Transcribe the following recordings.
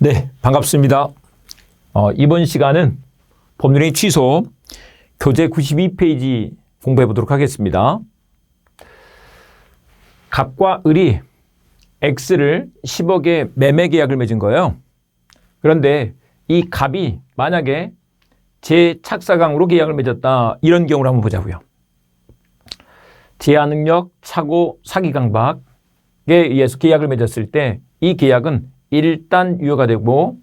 네, 반갑습니다. 이번 시간은 법률행위 취소 교재 92페이지 공부해 보도록 하겠습니다. 갑과 을이 X를 10억에 매매 계약을 맺은 거예요. 그런데 이 갑이 만약에 제 착사강으로 계약을 맺었다, 이런 경우를 한번 보자고요. 제한능력, 착오, 사기강박에 의해서 계약을 맺었을 때 이 계약은 일단 유효가 되고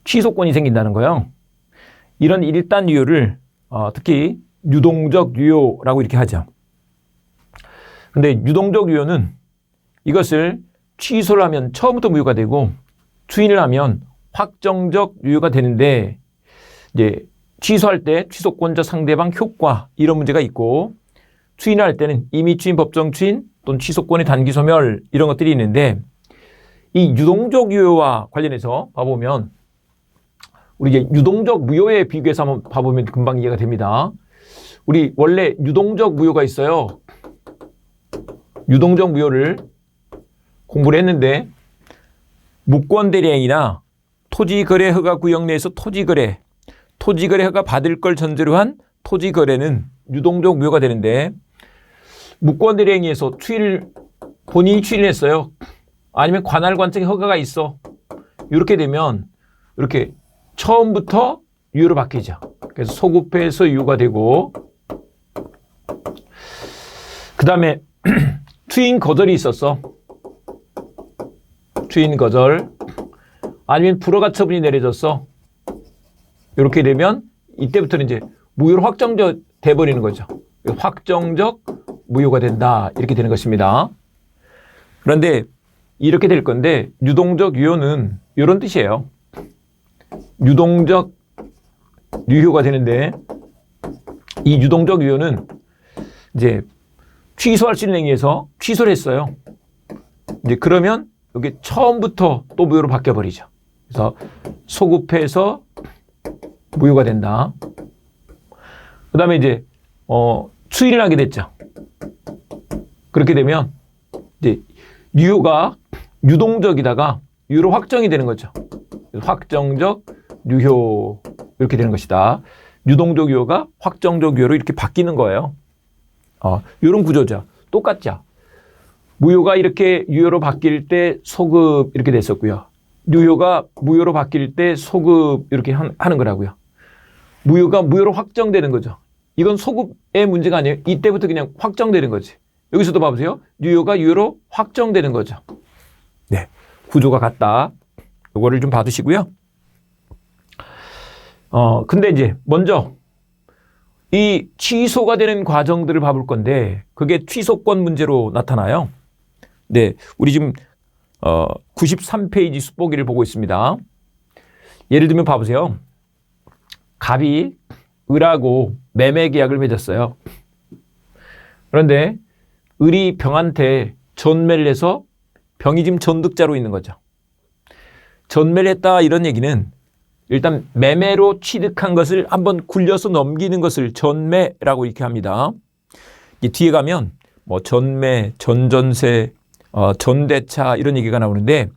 취소권이 생긴다는 거예요. 이런 일단 유효를 특히 유동적 유효라고 이렇게 하죠. 근데 유동적 유효는 이것을 취소를 하면 처음부터 무효가 되고 추인을 하면 확정적 유효가 되는데, 이제 취소할 때 취소권자 상대방 효과 이런 문제가 있고, 추인을 할 때는 임의 추인, 법정 추인 또는 취소권의 단기 소멸 이런 것들이 있는데, 이 유동적 유효와 관련해서 봐보면 우리 이제 유동적 무효에 비교해서 한번 봐보면 금방 이해가 됩니다. 우리 원래 유동적 무효가 있어요. 유동적 무효를 공부를 했는데, 무권대리행위나 토지거래 허가 구역 내에서 토지거래 허가 받을 걸 전제로 한 토지거래는 유동적 무효가 되는데, 무권대리행위에서 본인이 추인을 했어요. 아니면 관할관청의 허가가 있어. 이렇게 되면 이렇게 처음부터 유효로 바뀌죠. 그래서 소급해서 유효가 되고, 그 다음에 추인 거절이 있었어. 추인 거절. 아니면 불허가 처분이 내려졌어. 이렇게 되면 이때부터는 이제 무효로 확정적 돼버리는 거죠. 확정적 무효가 된다, 이렇게 되는 것입니다. 그런데 이렇게 될 건데, 유동적 유효는 이런 뜻이에요. 유동적 유효가 되는데, 이 유동적 유효는 이제 취소할 수 있는 행위에서 취소를 했어요. 이제 그러면 여기 처음부터 또 무효로 바뀌어 버리죠. 그래서 소급해서 무효가 된다. 그 다음에 이제 추인을 하게 됐죠. 그렇게 되면 이제 유효가 유동적이다가 유효로 확정이 되는 거죠. 확정적 유효, 이렇게 되는 것이다. 유동적 유효가 확정적 유효로 이렇게 바뀌는 거예요. 이런 구조죠. 똑같죠. 무효가 이렇게 유효로 바뀔 때 소급 이렇게 됐었고요. 유효가 무효로 바뀔 때 소급 이렇게 하는 거라고요. 무효가 무효로 확정되는 거죠. 이건 소급의 문제가 아니에요. 이때부터 그냥 확정되는 거지. 여기서도 봐보세요. 유효가 유효로 확정되는 거죠. 네, 구조가 같다. 이거를 좀 봐두시고요. 근데 이제 먼저 이 취소가 되는 과정들을 봐볼 건데, 그게 취소권 문제로 나타나요. 네, 우리 지금 93페이지 수보기를 보고 있습니다. 예를 들면 봐보세요. 갑이 을하고 매매 계약을 맺었어요. 그런데 을이 병한테 전매를 해서 병이 지금 전득자로 있는 거죠. 전매를 했다, 이런 얘기는 일단 매매로 취득한 것을 한번 굴려서 넘기는 것을 전매라고 이렇게 합니다. 이 뒤에 가면 뭐 전매, 전전세, 전대차 이런 얘기가 나오는데,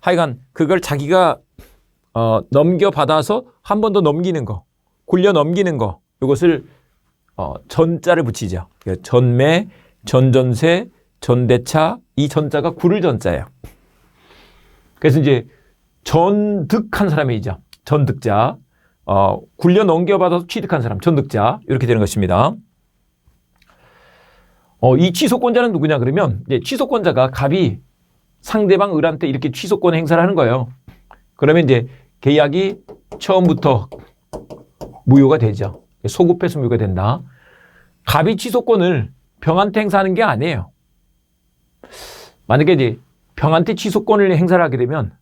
하여간 그걸 자기가 넘겨받아서 한 번 더 넘기는 거, 굴려 넘기는 거, 이것을 전자를 붙이죠. 전매, 전전세, 전대차, 이 전자가 구를 전자예요. 그래서 이제 전득한 사람이죠. 전득자. 굴려 넘겨받아서 취득한 사람, 전득자. 이렇게 되는 것입니다. 이 취소권자는 누구냐 그러면, 이제 취소권자가 갑이 상대방 을한테 이렇게 취소권 행사를 하는 거예요. 그러면 이제 계약이 처음부터 무효가 되죠. 소급해서 무효가 된다. 갑이 취소권을 병한테 행사하는 게 아니에요. 만약에 이제 병한테 취소권을 행사를 하게 되면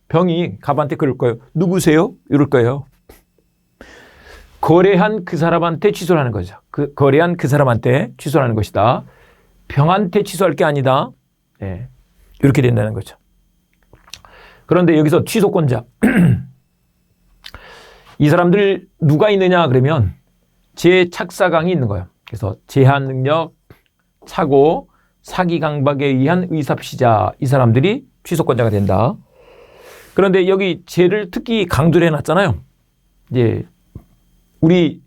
병이 갑한테 그럴 거예요. 누구세요? 이럴 거예요. 거래한 그 사람한테 취소를 하는 거죠. 거래한 그 사람한테 취소를 하는 것이다. 병한테 취소할 게 아니다. 네, 이렇게 된다는 거죠. 그런데 여기서 취소권자 이 사람들 누가 있느냐 그러면 제 착사강이 있는 거예요. 그래서 제한능력, 착오, 사기강박에 의한 의사피자, 이 사람들이 취소권자가 된다. 그런데 여기 쟤를 특히 강조를 해놨잖아요. 이제 우리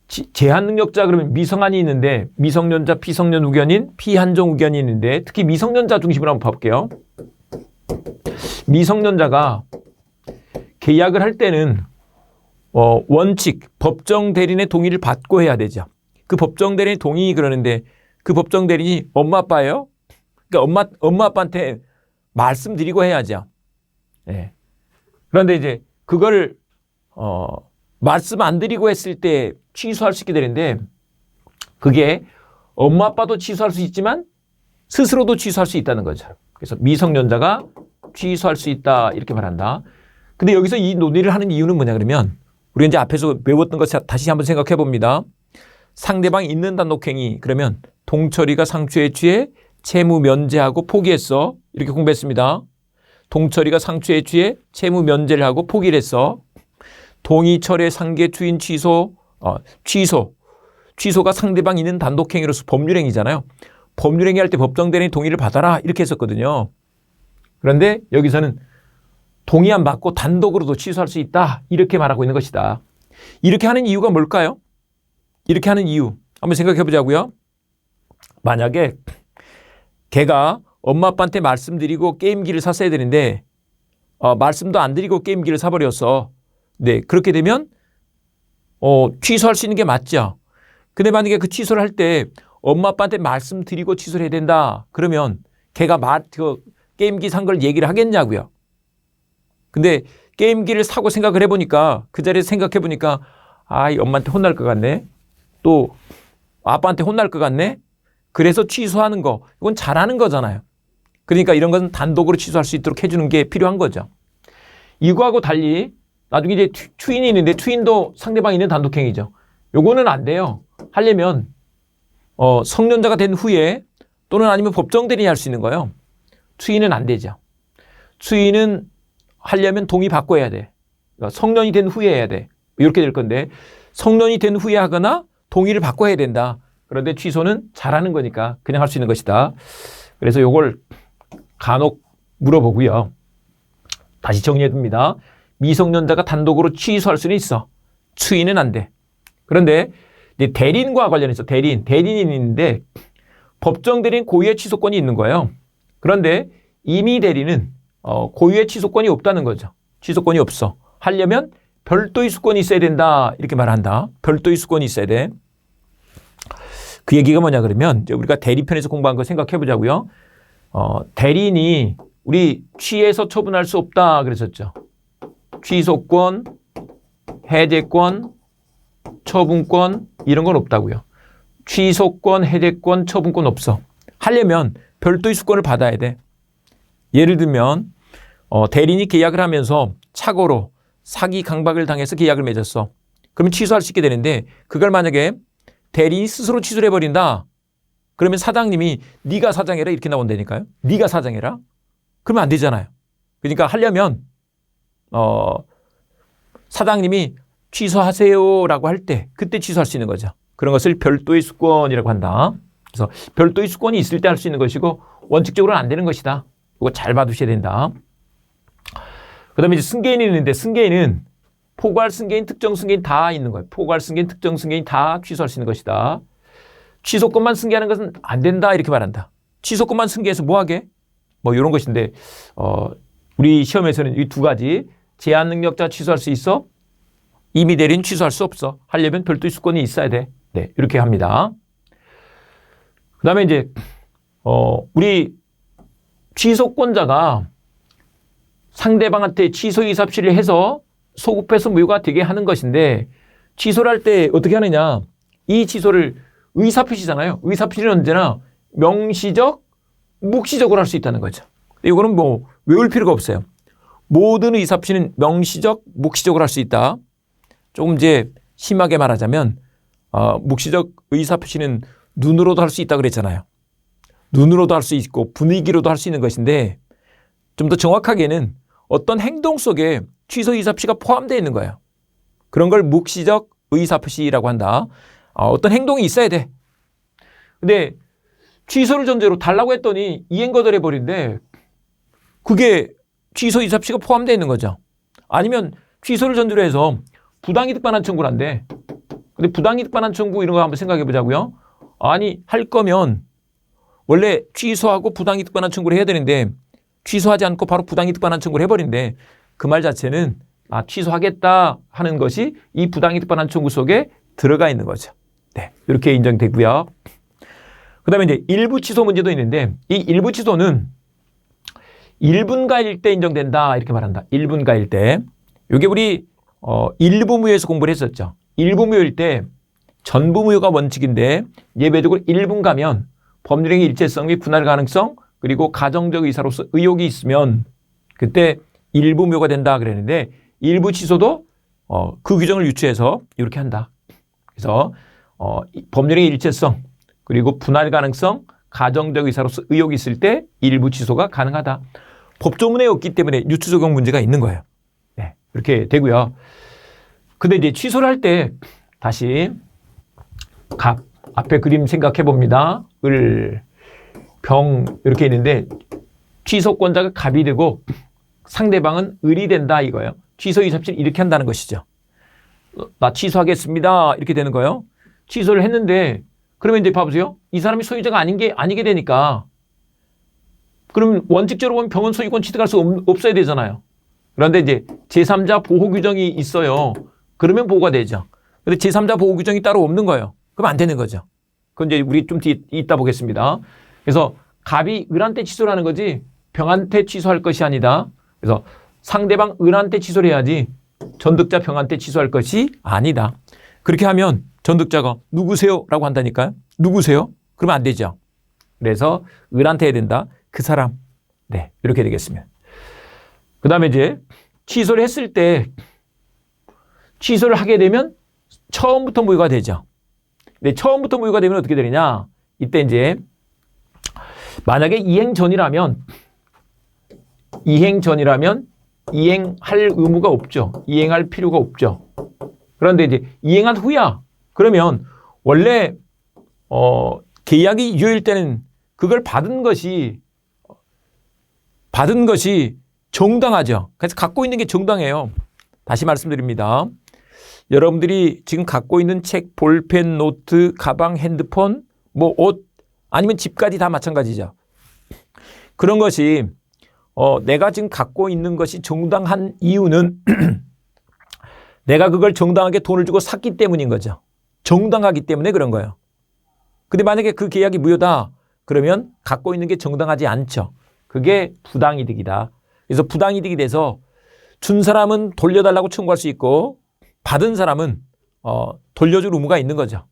제한 능력자 그러면 미성한이 있는데 미성년자, 피성년 우견인, 피한정 우견이 있는데 특히 미성년자 중심으로 한번 봐볼게요. 미성년자가 계약을 할 때는 원칙, 법정 대리인의 동의를 받고 해야 되죠. 그 법정 대리인 동의 그러는데 그 법정 대리인이 엄마 아빠예요? 그러니까 엄마 아빠한테 말씀드리고 해야죠. 예. 그런데 이제 그걸 말씀 안 드리고 했을 때 취소할 수 있게 되는데 그게 엄마 아빠도 취소할 수 있지만 스스로도 취소할 수 있다는 거죠. 그래서 미성년자가 취소할 수 있다 이렇게 말한다. 근데 여기서 이 논의를 하는 이유는 뭐냐 그러면 우리가 이제 앞에서 배웠던 것 다시 한번 생각해 봅니다. 상대방이 있는 단독행위 그러면 동철이가 상추에 취해 채무 면제하고 포기했어. 이렇게 공부했습니다. 동철이가 상추에 취해 채무 면제를 하고 포기를 했어. 동의철의 상계 추인 취소가 상대방 있는 단독행위로서 법률행위잖아요. 법률행위 할 때 법정 대리인 동의를 받아라 이렇게 했었거든요. 그런데 여기서는 동의 안 받고 단독으로도 취소할 수 있다 이렇게 말하고 있는 것이다. 이렇게 하는 이유가 뭘까요? 이렇게 하는 이유 한번 생각해 보자고요. 만약에 걔가 엄마 아빠한테 말씀드리고 게임기를 샀어야 되는데 말씀도 안 드리고 게임기를 사버렸어. 네, 그렇게 되면 취소할 수 있는 게 맞죠. 근데 만약에 그 취소를 할 때 엄마 아빠한테 말씀드리고 취소를 해야 된다. 그러면 걔가 게임기 산 걸 얘기를 하겠냐고요. 근데 게임기를 사고 생각을 해보니까 그 자리에서 생각해보니까 이 엄마한테 혼날 것 같네. 또 아빠한테 혼날 것 같네. 그래서 취소하는 거 이건 잘하는 거잖아요. 그러니까 이런 것은 단독으로 취소할 수 있도록 해주는 게 필요한 거죠. 이거하고 달리 나중에 이제 추인이 있는데 추인도 상대방이 있는 단독행위죠. 요거는 안 돼요. 하려면 성년자가 된 후에 또는 아니면 법정 대리인이 할 수 있는 거예요. 추인은 안 되죠. 추인은 하려면 동의 받고 해야 돼. 그러니까 성년이 된 후에 해야 돼. 이렇게 될 건데 성년이 된 후에 하거나 동의를 받고 해야 된다. 그런데 취소는 잘하는 거니까 그냥 할 수 있는 것이다. 그래서 요걸 간혹 물어보고요. 다시 정리해 둡니다. 미성년자가 단독으로 취소할 수는 있어. 추인은 안 돼. 그런데 이제 대리인과 관련해서 대리인이 있는데 법정 대리인 고유의 취소권이 있는 거예요. 그런데 임의 대리는 고유의 취소권이 없다는 거죠. 취소권이 없어. 하려면 별도의 수권이 있어야 된다. 이렇게 말한다. 별도의 수권이 있어야 돼. 그 얘기가 뭐냐 그러면 이제 우리가 대리편에서 공부한 거 생각해 보자고요. 대리인이 우리 취해서 처분할 수 없다 그랬었죠. 취소권, 해제권, 처분권 이런 건 없다고요. 취소권, 해제권, 처분권 없어. 하려면 별도의 수권을 받아야 돼. 예를 들면 대리인이 계약을 하면서 착오로 사기 강박을 당해서 계약을 맺었어. 그러면 취소할 수 있게 되는데 그걸 만약에 대리인이 스스로 취소를 해버린다. 그러면 사장님이 네가 사장해라 이렇게 나온다니까요. 네가 사장해라. 그러면 안 되잖아요. 그러니까 하려면 사장님이 취소하세요라고 할 때 그때 취소할 수 있는 거죠. 그런 것을 별도의 수권이라고 한다. 그래서 별도의 수권이 있을 때 할 수 있는 것이고 원칙적으로는 안 되는 것이다. 이거 잘 봐두셔야 된다. 그 다음에 이제 승계인이 있는데 승계인은 포괄 승계인, 특정 승계인 다 있는 거예요. 포괄 승계인, 특정 승계인 다 취소할 수 있는 것이다. 취소권만 승계하는 것은 안 된다 이렇게 말한다. 취소권만 승계해서 뭐 하게? 뭐 이런 것인데 우리 시험에서는 이 두 가지 제한 능력자 취소할 수 있어? 임의 대리인 취소할 수 없어. 하려면 별도의 수권이 있어야 돼. 네, 이렇게 합니다. 그 다음에 이제 우리 취소권자가 상대방한테 취소 의사표시를 해서 소급해서 무효가 되게 하는 것인데 취소를 할 때 어떻게 하느냐. 이 취소를 의사표시잖아요. 의사표시는 언제나 명시적, 묵시적으로 할 수 있다는 거죠. 이거는 뭐 외울 필요가 없어요. 모든 의사표시는 명시적, 묵시적으로 할 수 있다. 조금 이제 심하게 말하자면 묵시적 의사표시는 눈으로도 할 수 있다 그랬잖아요. 눈으로도 할 수 있고 분위기로도 할 수 있는 것인데 좀 더 정확하게는 어떤 행동 속에 취소 의사표시가 포함되어 있는 거예요. 그런 걸 묵시적 의사표시라고 한다. 어떤 행동이 있어야 돼. 근데 취소를 전제로 달라고 했더니 이행 거절해버린데 그게 취소 이사시가 포함되어 있는 거죠. 아니면 취소를 전제로 해서 부당이득 반환 청구를 한대. 근데 부당이득 반환 청구 이런 거 한번 생각해 보자고요. 아니 할 거면 원래 취소하고 부당이득 반환 청구를 해야 되는데 취소하지 않고 바로 부당이득 반환 청구를 해버린대. 그 말 자체는 취소하겠다 하는 것이 이 부당이득 반환 청구 속에 들어가 있는 거죠. 네, 이렇게 인정되고요. 그다음에 이제 일부 취소 문제도 있는데 이 일부 취소는 1분가일 때 인정된다 이렇게 말한다. 1분가일 때. 이게 우리 일부무효에서 공부를 했었죠. 일부무효일 때 전부무효가 원칙인데 예외적으로 1분가면 법률행위 일체성 및 분할 가능성 그리고 가정적 의사로서 의혹이 있으면 그때 일부무효가 된다 그랬는데 일부 취소도 그 규정을 유추해서 이렇게 한다. 그래서 법률행위 일체성 그리고 분할 가능성 가정적 의사로서 의혹이 있을 때 일부 취소가 가능하다. 법조문에 없기 때문에 유추 적용 문제가 있는 거예요. 네, 이렇게 되고요. 근데 이제 취소를 할 때 다시 앞에 그림 생각해 봅니다. 병 이렇게 있는데 취소권자가 갑이 되고 상대방은 을이 된다 이거예요. 취소 이사실 이렇게 한다는 것이죠. 나 취소하겠습니다 이렇게 되는 거예요. 취소를 했는데 그러면 이제 봐보세요. 이 사람이 소유자가 아니게 되니까 그럼 원칙적으로 보면 병은 소유권 취득할 수 없어야 되잖아요. 그런데 이제 제3자 보호 규정이 있어요. 그러면 보호가 되죠. 근데 제3자 보호 규정이 따로 없는 거예요. 그럼 안 되는 거죠. 그건 이제 우리 좀 이따 보겠습니다. 그래서 갑이 을한테 취소를 하는 거지 병한테 취소할 것이 아니다. 그래서 상대방 을한테 취소를 해야지 전득자 병한테 취소할 것이 아니다. 그렇게 하면 전득자가 누구세요? 라고 한다니까요. 누구세요? 그러면 안 되죠. 그래서 을한테 해야 된다. 그 사람. 네, 이렇게 되겠습니다. 그 다음에 이제 취소를 했을 때 취소를 하게 되면 처음부터 무효가 되죠. 근데 처음부터 무효가 되면 어떻게 되느냐? 이때 이제 만약에 이행 전이라면 이행할 의무가 없죠. 이행할 필요가 없죠. 그런데 이제 이행한 후야. 그러면 원래 계약이 유효일 때는 그걸 받은 것이 정당하죠. 그래서 갖고 있는 게 정당해요. 다시 말씀드립니다. 여러분들이 지금 갖고 있는 책, 볼펜, 노트, 가방, 핸드폰, 뭐 옷, 아니면 집까지 다 마찬가지죠. 그런 것이 내가 지금 갖고 있는 것이 정당한 이유는 내가 그걸 정당하게 돈을 주고 샀기 때문인 거죠. 정당하기 때문에 그런 거예요. 근데 만약에 그 계약이 무효다. 그러면 갖고 있는 게 정당하지 않죠. 그게 부당이득이다. 그래서 부당이득이 돼서 준 사람은 돌려달라고 청구할 수 있고 받은 사람은 돌려줄 의무가 있는 거죠.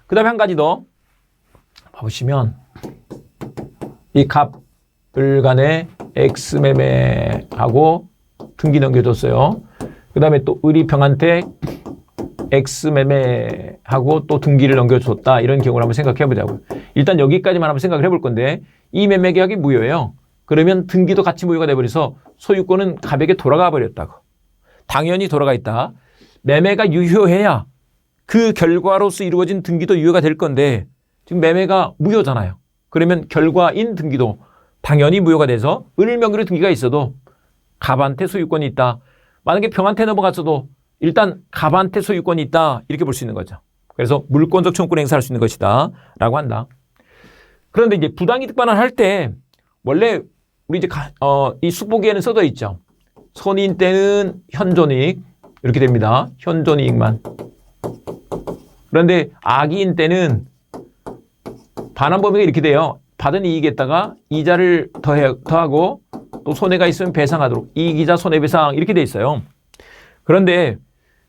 그 다음에 한 가지 더 보시면 이 갑을 간에 X매매하고 등기 넘겨줬어요. 그 다음에 또 을이 병한테 X매매하고 또 등기를 넘겨줬다. 이런 경우를 한번 생각해 보자고요. 일단 여기까지만 한번 생각을 해볼 건데 이 매매 계약이 무효예요. 그러면 등기도 같이 무효가 돼버려서 소유권은 갑에게 돌아가 버렸다고. 당연히 돌아가 있다. 매매가 유효해야 그 결과로서 이루어진 등기도 유효가 될 건데 지금 매매가 무효잖아요. 그러면 결과인 등기도 당연히 무효가 돼서 을 명의로 등기가 있어도 갑한테 소유권이 있다. 만약에 병한테 넘어갔어도 일단 갑한테 소유권이 있다. 이렇게 볼 수 있는 거죠. 그래서 물권적 청구권 행사할 수 있는 것이다. 라고 한다. 그런데 이제 부당이득 반환할 때 원래 우리 이제 이 숙보기에는 써져 있죠. 선인 때는 현존이익 이렇게 됩니다. 현존이익만. 그런데 악의인 때는 반환 범위가 이렇게 돼요. 받은 이익에다가 이자를 더하고 또 손해가 있으면 배상하도록 이익이자 손해배상 이렇게 돼 있어요. 그런데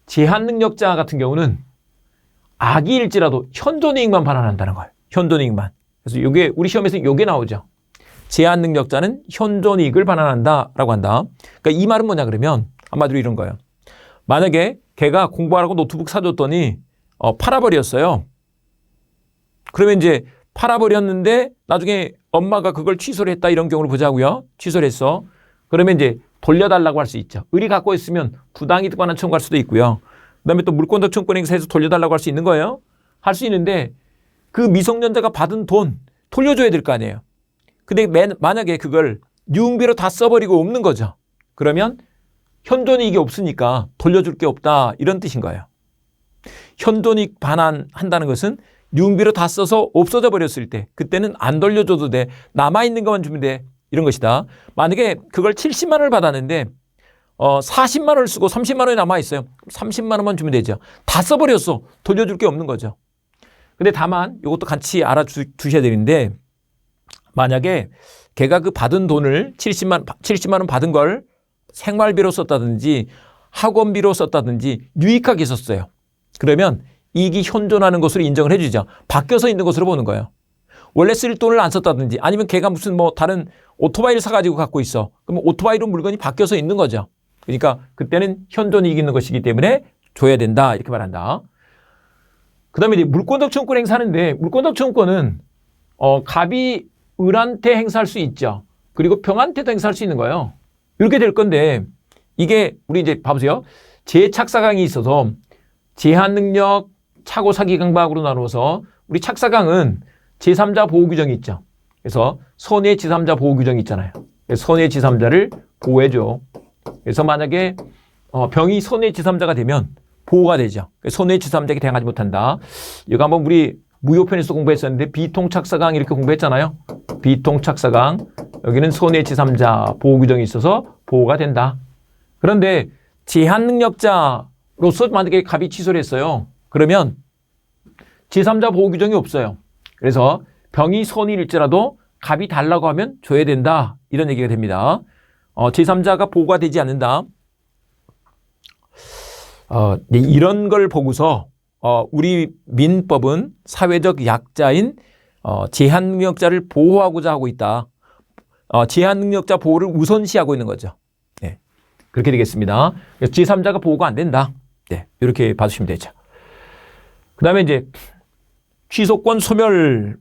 제한능력자 같은 경우는 악의일지라도 현존이익만 반환한다는 거예요. 현존이익만. 그래서 이게 우리 시험에서 이게 나오죠. 제한능력자는 현존이익을 반환한다라고 한다. 그러니까 이 말은 뭐냐 그러면 한마디로 이런 거예요. 만약에 걔가 공부하라고 노트북 사줬더니 팔아버렸어요. 그러면 이제 팔아버렸는데 나중에 엄마가 그걸 취소를 했다 이런 경우를 보자고요. 취소를 했어. 그러면 이제 돌려달라고 할 수 있죠. 을이 갖고 있으면 부당이득 반환 청구할 수도 있고요. 그다음에 또 물권적 청구권 행사해서 돌려달라고 할 수 있는 거예요. 할 수 있는데 그 미성년자가 받은 돈 돌려줘야 될 거 아니에요. 근데 만약에 그걸 유흥비로 다 써버리고 없는 거죠. 그러면 현존이익이 없으니까 돌려줄 게 없다 이런 뜻인 거예요. 현존이익 반환한다는 것은 유흥비로 다 써서 없어져 버렸을 때 그때는 안 돌려줘도 돼. 남아있는 것만 주면 돼. 이런 것이다. 만약에 그걸 70만 원을 받았는데 40만 원을 쓰고 30만 원이 남아있어요. 30만 원만 주면 되죠. 다 써버렸어. 돌려줄 게 없는 거죠. 근데 다만 이것도 같이 알아두셔야 되는데 만약에 걔가 그 받은 돈을 70만 원 받은 걸 생활비로 썼다든지 학원비로 썼다든지 유익하게 썼어요. 그러면 이익이 현존하는 것으로 인정을 해주죠. 바뀌어서 있는 것으로 보는 거예요. 원래 쓸 돈을 안 썼다든지 아니면 걔가 무슨 뭐 다른 오토바이를 사가지고 갖고 있어. 그러면 오토바이로 물건이 바뀌어서 있는 거죠. 그러니까 그때는 현존이익이 있는 것이기 때문에 줘야 된다 이렇게 말한다. 그 다음에 이제 물권적 청구권 행사하는데 물권적 청구권은 갑이 을한테 행사할 수 있죠. 그리고 병한테도 행사할 수 있는 거예요. 이렇게 될 건데 이게 우리 이제 봐보세요. 제착사강이 있어서 제한능력, 착오, 사기, 강박으로 나누어서 우리 착사강은 제3자 보호 규정이 있죠. 그래서 선의 제3자 보호 규정이 있잖아요. 선의 제3자를 보호해줘. 그래서 만약에 병이 선의 제3자가 되면 보호가 되죠. 선의 제3자에게 대항하지 못한다. 이거 한번 우리 무효편에서 공부했었는데 비통착사강 이렇게 공부했잖아요. 비통착사강 여기는 손해 제3자 보호 규정이 있어서 보호가 된다. 그런데 제한능력자로서 만약에 갑이 취소를 했어요. 그러면 제3자 보호 규정이 없어요. 그래서 병이 선일일지라도 갑이 달라고 하면 줘야 된다. 이런 얘기가 됩니다. 제3자가 보호가 되지 않는다. 이런 걸 보고서 우리 민법은 사회적 약자인 제한능력자를 보호하고자 하고 있다. 제한능력자 보호를 우선시하고 있는 거죠. 네, 그렇게 되겠습니다. 제3자가 보호가 안 된다. 네, 이렇게 봐주시면 되죠. 그 다음에 이제 취소권 소멸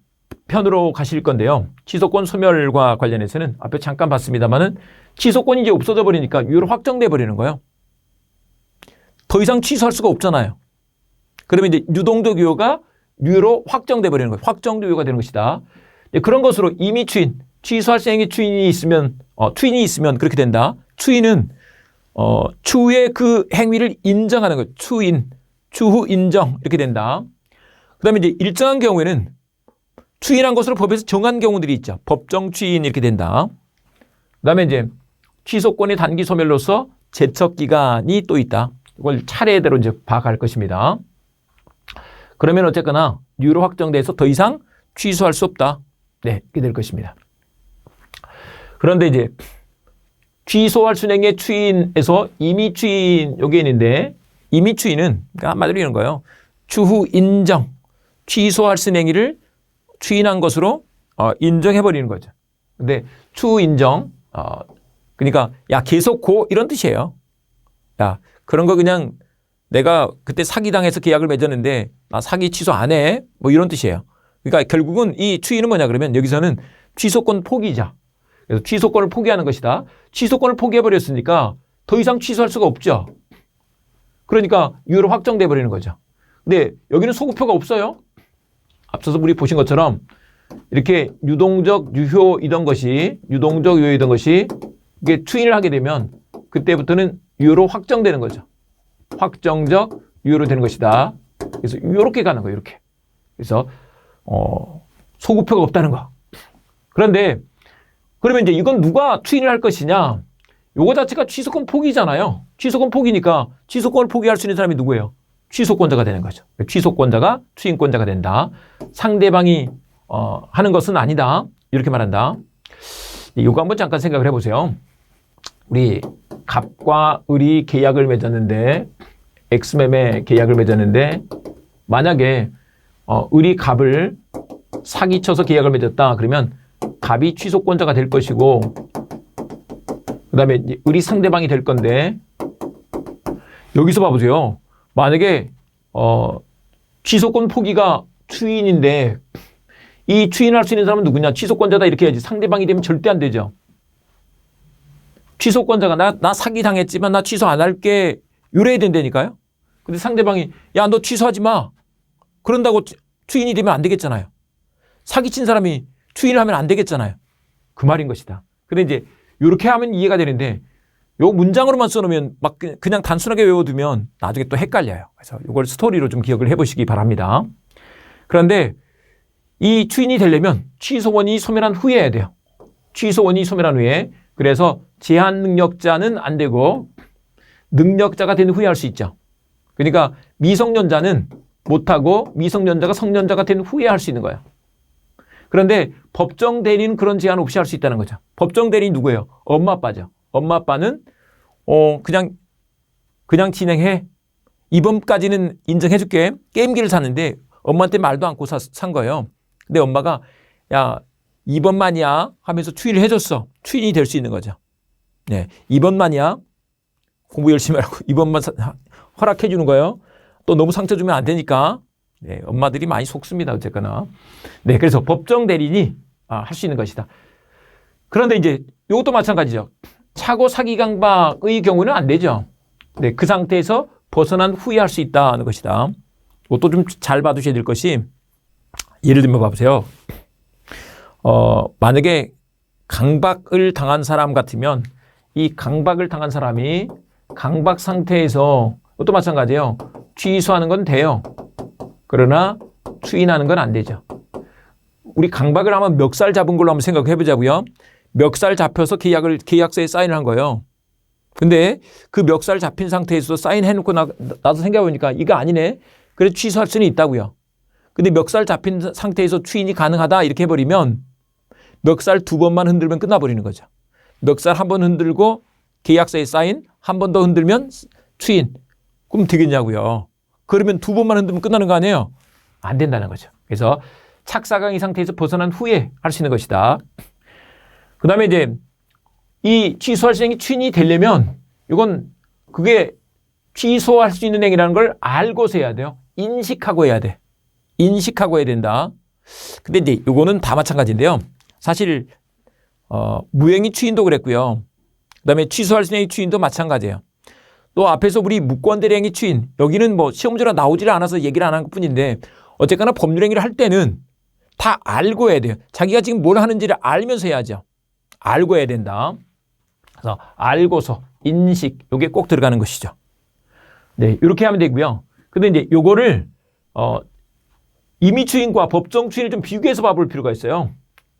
편으로 가실 건데요. 취소권 소멸과 관련해서는 앞에 잠깐 봤습니다만은 취소권이 이제 없어져 버리니까 유효로 확정돼 버리는 거예요. 더 이상 취소할 수가 없잖아요. 그러면 이제 유동적 유효가 유효로 확정돼 버리는 거예요. 확정적 유효가 되는 것이다. 그런 것으로 이미 추인, 취소할 수 있는 추인이 있으면 그렇게 된다. 추인은 추후의 그 행위를 인정하는 거예요. 추인, 추후 인정 이렇게 된다. 그다음에 이제 일정한 경우에는 추인한 것으로 법에서 정한 경우들이 있죠. 법정 추인 이렇게 된다. 그다음에 이제 취소권의 단기 소멸로서 제척 기간이 또 있다. 이걸 차례대로 이제 봐갈 것입니다. 그러면 어쨌거나 유효로 확정돼서 더 이상 취소할 수 없다. 네, 이렇게 될 것입니다. 그런데 이제 취소할 순행의 추인에서 임의 추인 요게 있는데 임의 추인은 그러니까 한마디로 이런 거예요. 추후 인정, 취소할 순행위를 추인한 것으로 인정해 버리는 거죠. 근데 추후 인정 그러니까 야 계속 고 이런 뜻이에요. 야 그런 거 그냥 내가 그때 사기당해서 계약을 맺었는데 나 사기 취소 안 해. 뭐 이런 뜻이에요. 그러니까 결국은 이 추인은 뭐냐 그러면 여기서는 취소권 포기자. 그래서 취소권을 포기하는 것이다. 취소권을 포기해버렸으니까 더 이상 취소할 수가 없죠. 그러니까 유효로 확정돼 버리는 거죠. 근데 여기는 소급표가 없어요. 앞서서 우리 보신 것처럼 이렇게 유동적 유효이던 것이 이게 추인을 하게 되면 그때부터는 유효로 확정되는 거죠. 확정적 유효로 되는 것이다. 그래서 이렇게 가는 거예요. 이렇게. 그래서 소급표가 없다는 거. 그런데 그러면 이제 이건 누가 추인을 할 것이냐? 요거 자체가 취소권 포기잖아요. 취소권 포기니까 취소권을 포기할 수 있는 사람이 누구예요? 취소권자가 되는 거죠. 취소권자가 추인권자가 된다. 상대방이 하는 것은 아니다. 이렇게 말한다. 이거 한번 잠깐 생각을 해보세요. 우리 갑과 을이 계약을 맺었는데 엑스매매 계약을 맺었는데 만약에 을이 갑을 사기쳐서 계약을 맺었다. 그러면 갑이 취소권자가 될 것이고 그 다음에 을이 상대방이 될 건데 여기서 봐보세요. 만약에 취소권 포기가 추인인데 이 추인할 수 있는 사람은 누구냐? 취소권자다 이렇게 해야지. 상대방이 되면 절대 안 되죠. 취소권자가 나 사기 당했지만 나 취소 안 할게 이래야 된다니까요. 근데 상대방이 야 너 취소하지 마. 그런다고 추인이 되면 안 되겠잖아요. 사기친 사람이 추인을 하면 안 되겠잖아요. 그 말인 것이다. 근데 이제 이렇게 하면 이해가 되는데 요 문장으로만 써놓으면 막 그냥 단순하게 외워두면 나중에 또 헷갈려요. 그래서 이걸 스토리로 좀 기억을 해보시기 바랍니다. 그런데 이 추인이 되려면 취소원이 소멸한 후에 해야 돼요. 취소원이 소멸한 후에. 그래서 제한 능력자는 안 되고 능력자가 된 후에 할 수 있죠. 그러니까 미성년자는 못하고 미성년자가 성년자가 된 후에 할 수 있는 거예요. 그런데 법정 대리는 그런 제한 없이 할 수 있다는 거죠. 법정 대리는 누구예요? 엄마 아빠죠. 엄마 아빠는 그냥 진행해. 이번까지는 인정해 줄게. 게임기를 샀는데 엄마한테 말도 않고 산 거예요. 근데 엄마가 야 이번만이야 하면서 추인을 해줬어. 추인이 될 수 있는 거죠. 네, 이번만이야. 공부 열심히 하고 이번만 허락해 주는 거예요. 또 너무 상처 주면 안 되니까. 네, 엄마들이 많이 속습니다. 어쨌거나. 네, 그래서 법정 대리인이 할 수 있는 것이다. 그런데 이제 이것도 마찬가지죠. 차고 사기 강박의 경우는 안 되죠. 네, 그 상태에서 벗어난 후에 할 수 있다는 것이다. 이것도 좀 잘 봐두셔야 될 것이 예를 들면 봐보세요. 만약에 강박을 당한 사람 같으면 이 강박을 당한 사람이 강박 상태에서 또 마찬가지예요. 취소하는 건 돼요. 그러나 추인하는 건 안 되죠. 우리 강박을 아마 멱살 잡은 걸로 한번 생각해 보자고요. 멱살 잡혀서 계약서에 사인을 한 거예요. 근데 그 멱살 잡힌 상태에서 사인해놓고 나도 생각해 보니까 이거 아니네. 그래서 취소할 수는 있다고요. 근데 멱살 잡힌 상태에서 추인이 가능하다 이렇게 해버리면 멱살 2번만 흔들면 끝나버리는 거죠. 멱살 1번 흔들고 계약서에 사인, 1 번 더 흔들면 추인. 그럼 되겠냐고요. 그러면 2번만 흔들면 끝나는 거 아니에요? 안 된다는 거죠. 그래서 착사강의 상태에서 벗어난 후에 할 수 있는 것이다. 그 다음에 이제 이 취소할 수 있는 추인이 되려면 이건 그게 취소할 수 있는 행위라는 걸 알고서 해야 돼요. 인식하고 해야 돼. 인식하고 해야 된다. 근데 이제 이거는 다 마찬가지인데요. 사실 무행위 추인도 그랬고요. 그다음에 취소할 수 있는 추인도 마찬가지예요. 또 앞에서 우리 무권대리행위 추인 여기는 뭐 시험지로 나오지를 않아서 얘기를 안 한 것뿐인데 어쨌거나 법률행위를 할 때는 다 알고 해야 돼요. 자기가 지금 뭘 하는지를 알면서 해야죠. 알고 해야 된다. 그래서 알고서 인식 이게 꼭 들어가는 것이죠. 네, 이렇게 하면 되고요. 근데 이제 요거를 임의 추인과 법정 추인을 좀 비교해서 봐볼 필요가 있어요.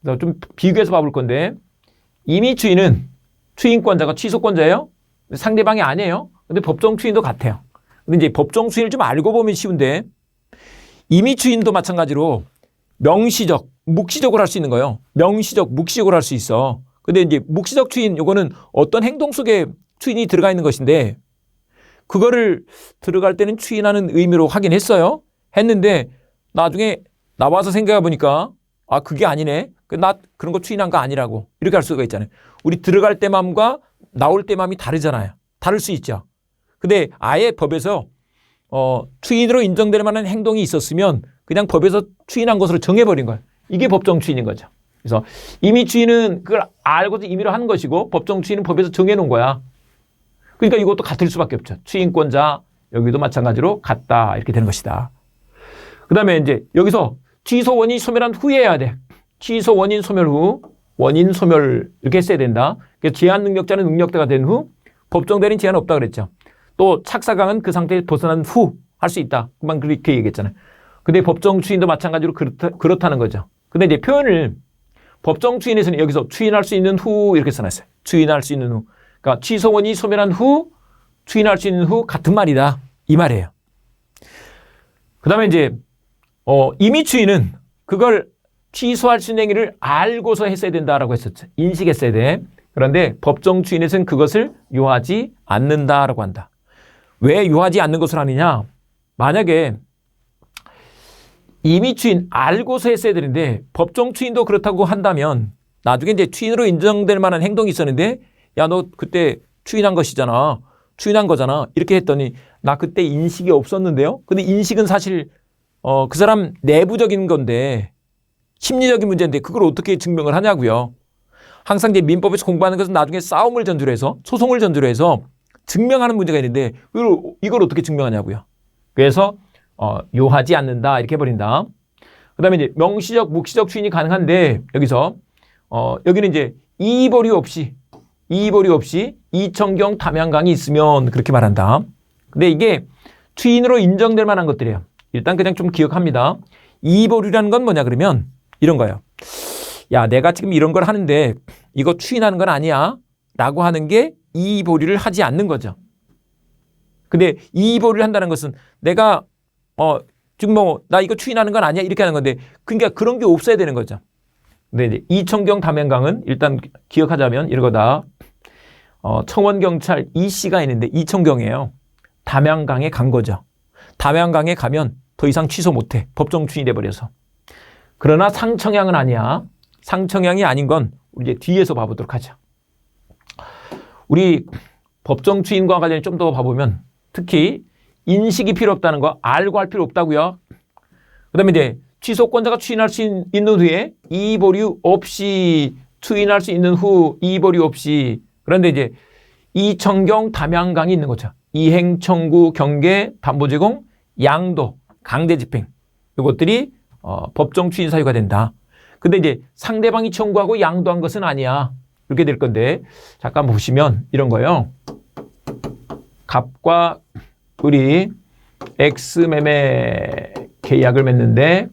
그래서 좀 비교해서 봐볼 건데 임의 추인은 추인권자가 취소권자예요. 상대방이 아니에요. 근데 법정 추인도 같아요. 근데 이제 법정 추인을 좀 알고 보면 쉬운데 임의 추인도 마찬가지로 명시적, 묵시적으로 할 수 있는 거예요. 명시적, 묵시적으로 할 수 있어. 근데 이제 묵시적 추인 요거는 어떤 행동 속에 추인이 들어가 있는 것인데 그거를 들어갈 때는 추인하는 의미로 하긴 했는데 나중에 나와서 생각해 보니까 그게 아니네. 나 그런 거 추인한 거 아니라고 이렇게 할 수가 있잖아요. 우리 들어갈 때 마음과 나올 때 마음이 다르잖아요. 다를 수 있죠. 근데 아예 법에서 추인으로 인정될 만한 행동이 있었으면 그냥 법에서 추인한 것으로 정해버린 거예요. 이게 법정 추인인 거죠. 그래서 임의 추인은 그걸 알고도 임의로 하는 것이고 법정 추인은 법에서 정해놓은 거야. 그러니까 이것도 같을 수밖에 없죠. 추인권자 여기도 마찬가지로 같다 이렇게 되는 것이다. 그 다음에 이제 여기서 취소 원인이 소멸한 후에 해야 돼. 취소 원인 소멸 후 원인 소멸 이렇게 했어야 된다. 그래서 제한 능력자는 능력자가 된 후 법정 대리인 제한 없다 그랬죠. 또 착사강은 그 상태에 벗어난 후 할 수 있다. 그만 그렇게 얘기했잖아요. 근데 법정 추인도 마찬가지로 그렇다는 거죠. 근데 이제 표현을 법정 추인에서는 여기서 추인할 수 있는 후 이렇게 써놨어요. 추인할 수 있는 후. 그러니까 취소 원인이 소멸한 후 추인할 수 있는 후 같은 말이다. 이 말이에요. 그 다음에 이제 임의 추인은 그걸 취소할 수 있는 행위를 알고서 했어야 된다라고 했었죠. 인식했어야 돼. 그런데 법정 추인에서는 그것을 요하지 않는다라고 한다. 왜 요하지 않는 것을 하느냐? 만약에 임의 추인 알고서 했어야 되는데 법정 추인도 그렇다고 한다면 나중에 이제 추인으로 인정될 만한 행동이 있었는데 야, 너 그때 추인한 것이잖아. 추인한 거잖아. 이렇게 했더니 나 그때 인식이 없었는데요. 근데 인식은 사실 그 사람 내부적인 건데 심리적인 문제인데 그걸 어떻게 증명을 하냐고요. 항상 이제 민법에서 공부하는 것은 나중에 싸움을 전제로 해서 소송을 전제로 해서 증명하는 문제가 있는데 이걸 어떻게 증명하냐고요. 그래서 요하지 않는다 이렇게 해버린다. 그 다음에 이제 명시적, 묵시적 추인이 가능한데 여기서 여기는 이제 이의보류 없이 이청경 담양강이 있으면 그렇게 말한다. 근데 이게 추인으로 인정될 만한 것들이에요. 일단 그냥 좀 기억합니다. 이의보류라는 건 뭐냐 그러면 이런 거예요. 야, 내가 지금 이런 걸 하는데 이거 추인하는 건 아니야 라고 하는 게 이의보류를 하지 않는 거죠. 근데 이의보류를 한다는 것은 내가 지금 뭐 나 이거 추인하는 건 아니야 이렇게 하는 건데 그러니까 그런 게 없어야 되는 거죠. 근데 이제 이청경 담양강은 일단 기억하자면 이런 거다. 청원경찰 이씨가 있는데 이청경이에요. 담양강에 간 거죠. 담양강에 가면 더 이상 취소 못해. 법정 추인이 돼버려서. 그러나 상청양은 아니야. 상청양이 아닌 건 우리 이제 뒤에서 봐보도록 하죠. 우리 법정 추인과 관련해 좀 더 봐보면 특히 인식이 필요 없다는 거 알고 할 필요 없다고요. 그 다음에 이제 취소권자가 추인할 수 있는 후에 이의보류 없이 추인할 수 있는 후 이의보류 없이 그런데 이제 이청경 담양강이 있는 거죠. 이행, 청구, 경계, 담보 제공, 양도, 강제 집행 이것들이 법정 추인 사유가 된다. 근데 이제 상대방이 청구하고 양도한 것은 아니야. 이렇게 될 건데 잠깐 보시면 이런 거요. 갑과 을이 X 매매 계약을 맺는데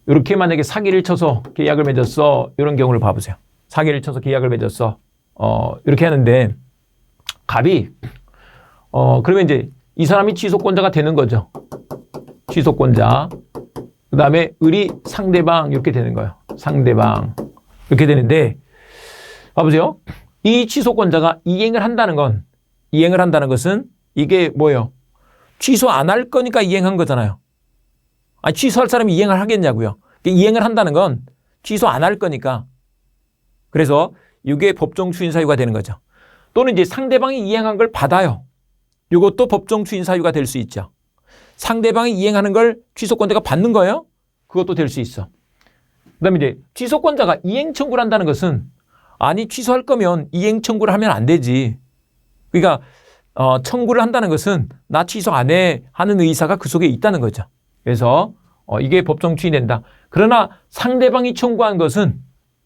이렇게 만약에 사기를 쳐서 계약을 맺었어. 이런 경우를 봐보세요. 사기를 쳐서 계약을 맺었어. 이렇게 하는데 갑이 그러면 이제 이 사람이 취소권자가 되는 거죠. 취소권자. 그 다음에 을이 상대방 이렇게 되는 거예요. 상대방 이렇게 되는데 봐보세요. 이 취소권자가 이행을 한다는 것은 이게 뭐예요? 취소 안 할 거니까 이행한 거잖아요. 아니, 취소할 사람이 이행을 하겠냐고요. 이행을 한다는 건 취소 안 할 거니까. 그래서 이게 법정 추인 사유가 되는 거죠. 또는 이제 상대방이 이행한 걸 받아요. 이것도 법정 추인 사유가 될 수 있죠. 상대방이 이행하는 걸 취소권자가 받는 거예요. 그것도 될 수 있어. 그다음에 이제 취소권자가 이행 청구를 한다는 것은 아니 취소할 거면 이행 청구를 하면 안 되지. 그러니까 청구를 한다는 것은 나 취소 안 해 하는 의사가 그 속에 있다는 거죠. 그래서 이게 법정 추인이 된다. 그러나 상대방이 청구한 것은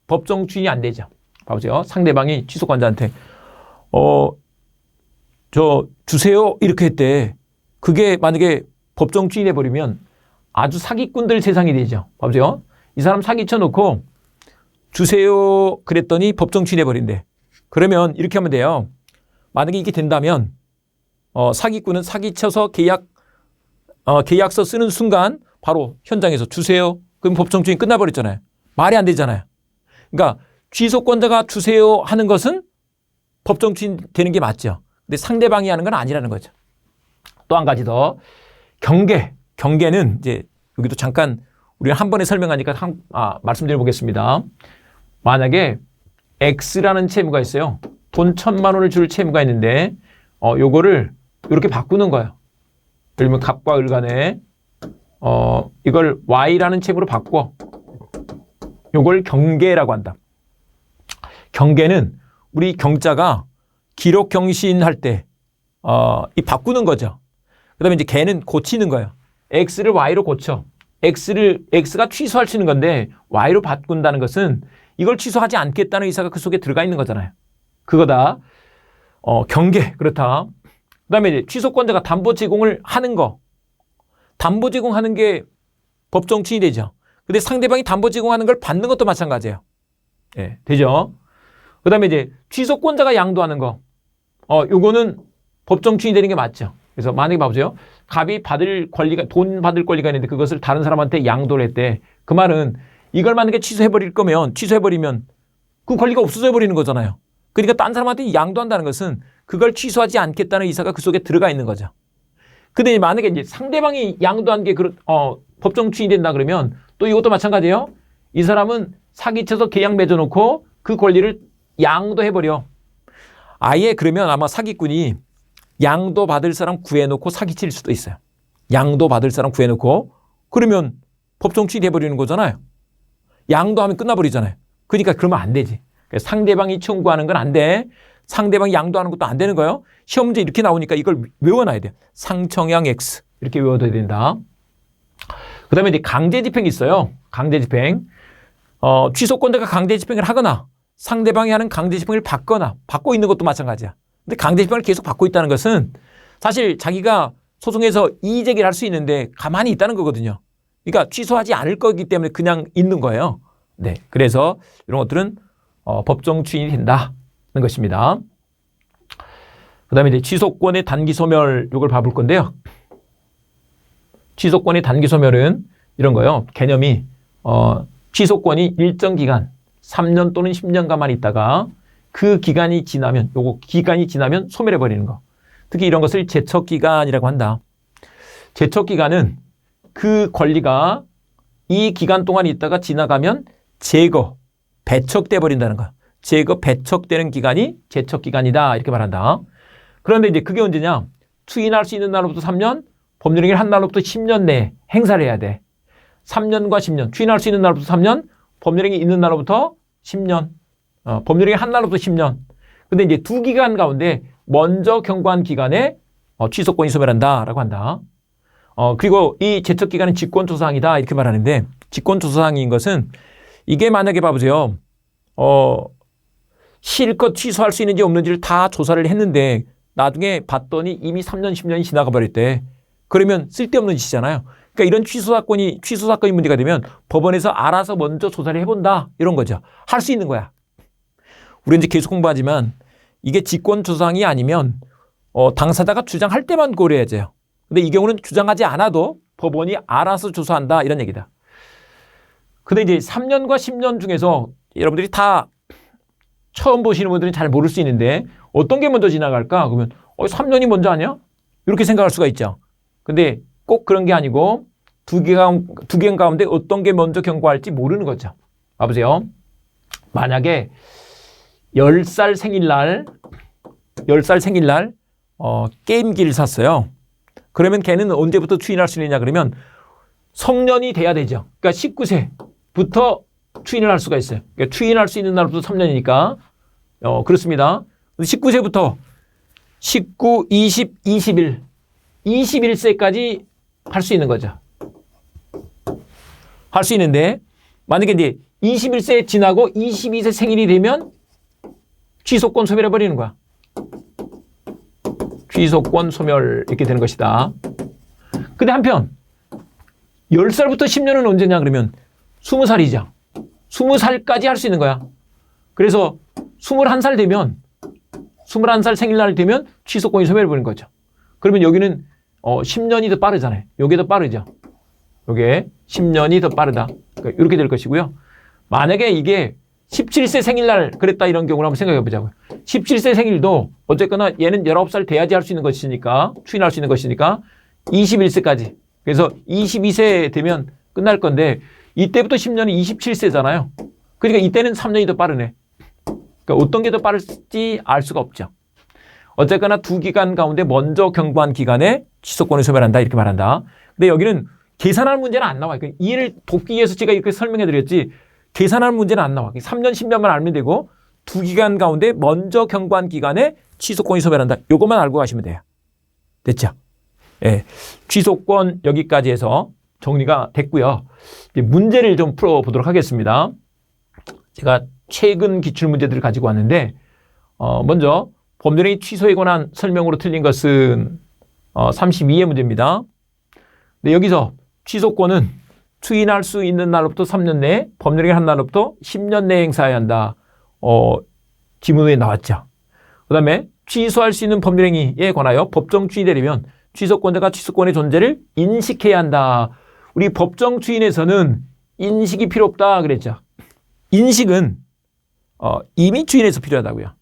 법정 추인이 안 되죠. 봐보세요. 상대방이 취소권자한테 저 주세요 이렇게 했대. 그게 만약에 법정 추인해 버리면 아주 사기꾼들 세상이 되죠. 봐보세요. 이 사람 사기 쳐놓고 주세요 그랬더니 법정 추인해 버린대. 그러면 이렇게 하면 돼요. 만약에 이게 된다면 사기꾼은 사기 쳐서 계약서 쓰는 순간 바로 현장에서 주세요. 그럼 법정 추인 끝나버렸잖아요. 말이 안 되잖아요. 그러니까 취소권자가 주세요 하는 것은 법정 추인 되는 게 맞죠. 근데 상대방이 하는 건 아니라는 거죠. 또 한 가지 더 경계는 이제 여기도 잠깐 우리가 한 번에 설명하니까 말씀드려 보겠습니다. 만약에 X라는 채무가 있어요. 돈 1,000만 원을 줄 채무가 있는데 요거를 이렇게 바꾸는 거예요. 예를 들면 갑과 을 간에 이걸 Y라는 채무로 바꿔. 요걸 경계라고 한다. 경계는 우리 경자가 기록 경신할 때 이 바꾸는 거죠. 그다음에 이제 개는 고치는 거예요. X를 Y로 고쳐. X가 취소할 수 있는 건데 Y로 바꾼다는 것은 이걸 취소하지 않겠다는 의사가 그 속에 들어가 있는 거잖아요. 그거다. 경계 그렇다. 그다음에 이제 취소권자가 담보 제공을 하는 거. 담보 제공하는 게 법정 추인이 되죠. 근데 상대방이 담보 제공하는 걸 받는 것도 마찬가지예요. 예, 되죠. 그다음에 이제 취소권자가 양도하는 거. 요거는 법정 추인이 되는 게 맞죠. 그래서 만약에 봐보세요. 갑이 돈 받을 권리가 있는데 그것을 다른 사람한테 양도를 했대. 그 말은 이걸 만약에 취소해버리면 그 권리가 없어져 버리는 거잖아요. 그러니까 딴 사람한테 양도한다는 것은 그걸 취소하지 않겠다는 의사가 그 속에 들어가 있는 거죠. 근데 만약에 이제 상대방이 양도한 게 법정 추인이 된다 그러면 또 이것도 마찬가지예요. 이 사람은 사기쳐서 계약 맺어놓고 그 권리를 양도해버려. 아예 그러면 아마 사기꾼이 양도 받을 사람 구해놓고 사기칠 수도 있어요. 양도 받을 사람 구해놓고 그러면 법정 추인이 돼버리는 거잖아요. 양도하면 끝나버리잖아요. 그러니까 그러면 안 되지. 상대방이 청구하는 건 안 돼. 상대방이 양도하는 것도 안 되는 거예요. 시험 문제 이렇게 나오니까 이걸 외워놔야 돼요. 상청양 X 이렇게 외워둬야 된다. 그 다음에 이제 강제 집행이 있어요. 강제 집행. 취소권자가 강제 집행을 하거나 상대방이 하는 강제집행을 받거나 받고 있는 것도 마찬가지야. 근데 강제집행을 계속 받고 있다는 것은 사실 자기가 소송에서 이의 제기를 할 수 있는데 가만히 있다는 거거든요. 그러니까 취소하지 않을 거기 때문에 그냥 있는 거예요. 네, 그래서 이런 것들은 법정 추인이 된다는 것입니다. 그 다음에 이제 취소권의 단기 소멸 이걸 봐볼 건데요. 취소권의 단기 소멸은 이런 거예요. 개념이 취소권이 일정 기간 3년 또는 10년간만 있다가 그 기간이 지나면 소멸해 버리는 거. 특히 이런 것을 제척 기간이라고 한다. 제척 기간은 그 권리가 이 기간 동안 있다가 지나가면 제거, 배척돼 버린다는 거야. 제거, 배척되는 기간이 제척 기간이다 이렇게 말한다. 그런데 이제 그게 언제냐? 추인할 수 있는 날로부터 3년, 법률행위를 한 날로부터 10년 내에 행사를 해야 돼. 3년과 10년, 추인할 수 있는 날로부터 3년, 법률행위 있는 날로부터 10년, 법률행위 한 날로부터 10년. 근데 이제 두 기간 가운데 먼저 경고한 기간에 취소권이 소멸한다라고 한다. 그리고 이 제척 기간은 직권조사항이다 이렇게 말하는데 직권조사항인 것은 이게 만약에 봐보세요. 실컷 취소할 수 있는지 없는지를 다 조사를 했는데 나중에 봤더니 이미 3년, 10년이 지나가 버렸대. 그러면 쓸데없는 짓이잖아요. 그러니까 이런 취소 사건이 문제가 되면 법원에서 알아서 먼저 조사를 해본다 이런 거죠. 할 수 있는 거야. 우리 이제 계속 공부하지만 이게 직권조사항이 아니면 당사자가 주장할 때만 고려해야죠. 근데 이 경우는 주장하지 않아도 법원이 알아서 조사한다 이런 얘기다. 근데 이제 3년과 10년 중에서 여러분들이 다 처음 보시는 분들은 잘 모를 수 있는데 어떤 게 먼저 지나갈까? 그러면 3년이 먼저 아니야? 이렇게 생각할 수가 있죠. 근데 꼭 그런 게 아니고 두 기간 가운데 어떤 게 먼저 경고할지 모르는 거죠. 봐보세요. 만약에 10살 생일날 게임기를 샀어요. 그러면 걔는 언제부터 추인할 수 있느냐 그러면 성년이 돼야 되죠. 그러니까 19세부터 추인을 할 수가 있어요. 그러니까 추인할 수 있는 날부터 3년이니까 그렇습니다. 19세부터 19, 20, 21, 21세까지 할 수 있는 거죠. 할 수 있는데 만약에 이제 21세 지나고 22세 생일이 되면 취소권 소멸해버리는 거야. 취소권 소멸 이렇게 되는 것이다. 근데 한편 10살부터 10년은 언제냐 그러면 20살이죠. 20살까지 할 수 있는 거야. 그래서 21살 되면 21살 생일날 되면 취소권이 소멸해버리는 거죠. 그러면 여기는 10년이 더 빠르잖아요. 요게 더 빠르죠. 요게 10년이 더 빠르다. 그러니까 이렇게 될 것이고요. 만약에 이게 17세 생일날 그랬다 이런 경우를 한번 생각해 보자고요. 17세 생일도 어쨌거나 얘는 19살 돼야지 할 수 있는 것이니까 추인할 수 있는 것이니까 21세까지. 그래서 22세 되면 끝날 건데 이때부터 10년이 27세잖아요. 그러니까 이때는 3년이 더 빠르네. 그러니까 어떤 게 더 빠를지 알 수가 없죠. 어쨌거나 두 기간 가운데 먼저 경고한 기간에 취소권을 소멸한다 이렇게 말한다. 근데 여기는 계산할 문제는 안 나와요. 그러니까 이해를 돕기 위해서 제가 이렇게 설명해 드렸지 계산할 문제는 안 나와. 3년, 10년만 알면 되고 두 기간 가운데 먼저 경고한 기간에 취소권이 소멸한다. 이것만 알고 가시면 돼요. 됐죠? 예, 취소권 여기까지 해서 정리가 됐고요. 이제 문제를 좀 풀어보도록 하겠습니다. 제가 최근 기출문제들을 가지고 왔는데 먼저 법률행위 취소에 관한 설명으로 틀린 것은 32의 문제입니다. 근데 여기서 취소권은 추인할 수 있는 날로부터 3년 내에 법률행위 한 날로부터 10년 내에 행사해야 한다. 지문에 나왔죠. 그 다음에 취소할 수 있는 법률행위에 관하여 법정 추인되려면 취소권자가 취소권의 존재를 인식해야 한다. 우리 법정 추인에서는 인식이 필요 없다 그랬죠. 인식은 이미 추인해서 필요하다고요.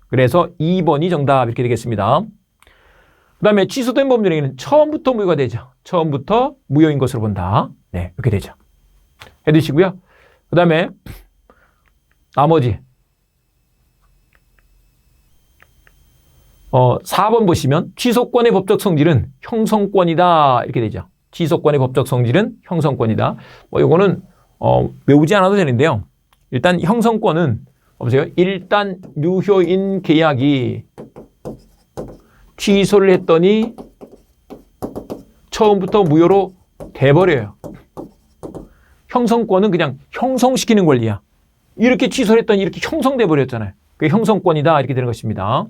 그래서 2번이 정답 이렇게 되겠습니다. 그 다음에 취소된 법률행위는 처음부터 무효가 되죠. 처음부터 무효인 것으로 본다. 네, 이렇게 되죠. 해두시고요. 그 다음에 나머지 4번 보시면 취소권의 법적 성질은 형성권이다 이렇게 되죠. 취소권의 법적 성질은 형성권이다. 요거는 외우지 않아도 되는데요. 일단 형성권은 보세요. 일단 유효인 계약이 취소를 했더니 처음부터 무효로 돼버려요. 형성권은 그냥 형성시키는 권리야. 이렇게 취소를 했더니 이렇게 형성돼 버렸잖아요. 그게 형성권이다 이렇게 되는 것입니다.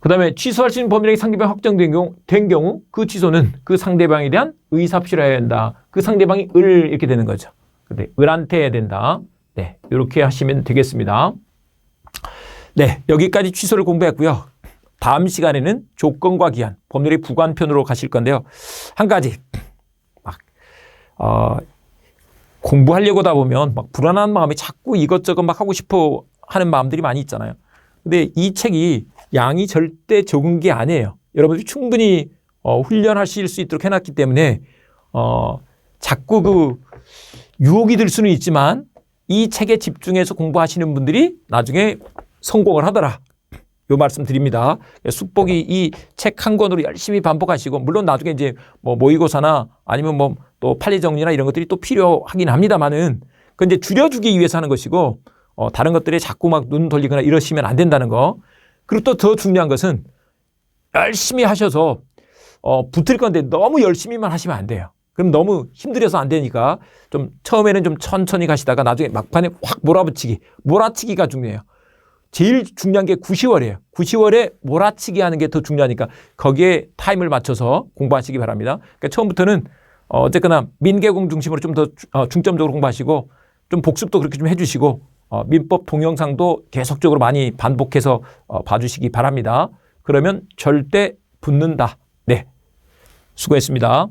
그 다음에 취소할 수 있는 범위력이 상대방 확정된 경우 그 취소는 그 상대방에 대한 의사표시를 해야 된다. 그 상대방이 을 이렇게 되는 거죠. 근데 을한테 해야 된다. 네, 이렇게 하시면 되겠습니다. 네, 여기까지 취소를 공부했고요. 다음 시간에는 조건과 기한, 법률의 부관편으로 가실 건데요. 한 가지 공부하려고 하다 보면 막 불안한 마음이 자꾸 이것저것 막 하고 싶어 하는 마음들이 많이 있잖아요. 근데 이 책이 양이 절대 적은 게 아니에요. 여러분들이 충분히 훈련하실 수 있도록 해놨기 때문에 자꾸 그 유혹이 들 수는 있지만 이 책에 집중해서 공부하시는 분들이 나중에 성공을 하더라. 요 말씀 드립니다. 숙복이 이 책 한 권으로 열심히 반복하시고 물론 나중에 이제 뭐 모의고사나 아니면 뭐 또 판례정리나 이런 것들이 또 필요하긴 합니다만은 그건 이제 줄여주기 위해서 하는 것이고 다른 것들에 자꾸 막 눈 돌리거나 이러시면 안 된다는 거. 그리고 또 더 중요한 것은 열심히 하셔서 붙을 건데 너무 열심히만 하시면 안 돼요. 그럼 너무 힘들어서 안 되니까 좀 처음에는 좀 천천히 가시다가 나중에 막판에 확 몰아치기가 중요해요. 제일 중요한 게 9~10월이에요. 9~10월에 몰아치기 하는 게 더 중요하니까 거기에 타임을 맞춰서 공부하시기 바랍니다. 그러니까 처음부터는 어쨌거나 민계공 중심으로 좀 더 중점적으로 공부하시고 좀 복습도 그렇게 좀 해주시고 민법 동영상도 계속적으로 많이 반복해서 봐주시기 바랍니다. 그러면 절대 붙는다. 네, 수고했습니다.